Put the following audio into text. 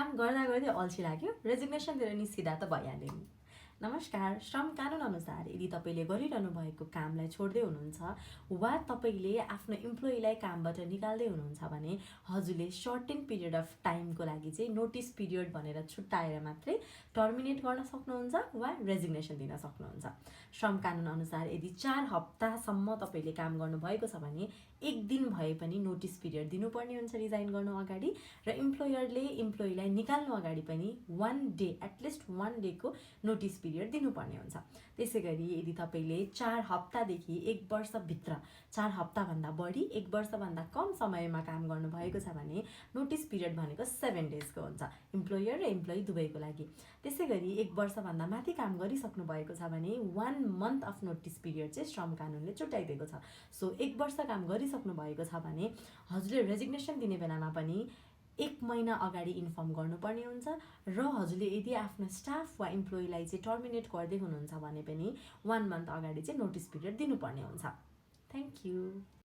काम गर्दा गर्दै अल्छी लाग्यो, रेजिग्नेसन दिएर निस्किँदा त भइहाल्यो नि। नमस्कार, श्रम कानुन अनुसार यदि तपाईँले गरिरहनु भएको कामलाई छोड्दै हुनुहुन्छ वा तपाईँले आफ्नो इम्प्लोइलाई कामबाट निकाल्दै हुनुहुन्छ भने हजुरले सर्टेन पिरियड अफ टाइमको लागि चाहिँ नोटिस पिरियड भनेर छुट्टाएर मात्रै टर्मिनेट गर्न सक्नुहुन्छ वा रेजिग्नेसन दिन सक्नुहुन्छ। श्रम कानुन अनुसार यदि 4 हप्तासम्म तपाईँले काम गर्नुभएको छ भने 1 दिन भए पनि नोटिस पिरियड दिनुपर्ने हुन्छ रिजाइन गर्नु अगाडि, र इम्प्लोयरले इम्प्लोइलाई निकाल्नु अगाडि पनि 1 डे, एटलिस्ट 1 डेको नोटिस पिरियड दिनुपर्ने हुन्छ। त्यसै गरी यदि तपाईँले 4 हप्तादेखि 1 वर्षभित्र, 4 हप्ताभन्दा बढी 1 वर्षभन्दा कम समयमा काम गर्नुभएको छ भने नोटिस पिरियड भनेको 7 डेजको हुन्छ, इम्प्लोयर र इम्प्लोइ दुवैको लागि। त्यसै गरी 1 वर्षभन्दा माथि काम गरिसक्नु भएको छ भने 1 मन्थ अफ नोटिस पिरियड चाहिँ श्रम कानुनले छुट्याइदिएको छ। सो 1 वर्ष काम गरिसक्नु भएको छ भने हजुरले रेजिग्नेसन दिने बेलामा पनि 1 महिना अगाडि इन्फर्म गर्नुपर्ने हुन्छ, र हजुरले यदि आफ्नो स्टाफ वा इम्प्लोइलाई चाहिँ टर्मिनेट गर्दै हुनुहुन्छ भने पनि 1 मन्थ अगाडि चाहिँ नोटिस पिरियड दिनुपर्ने हुन्छ। Thank you.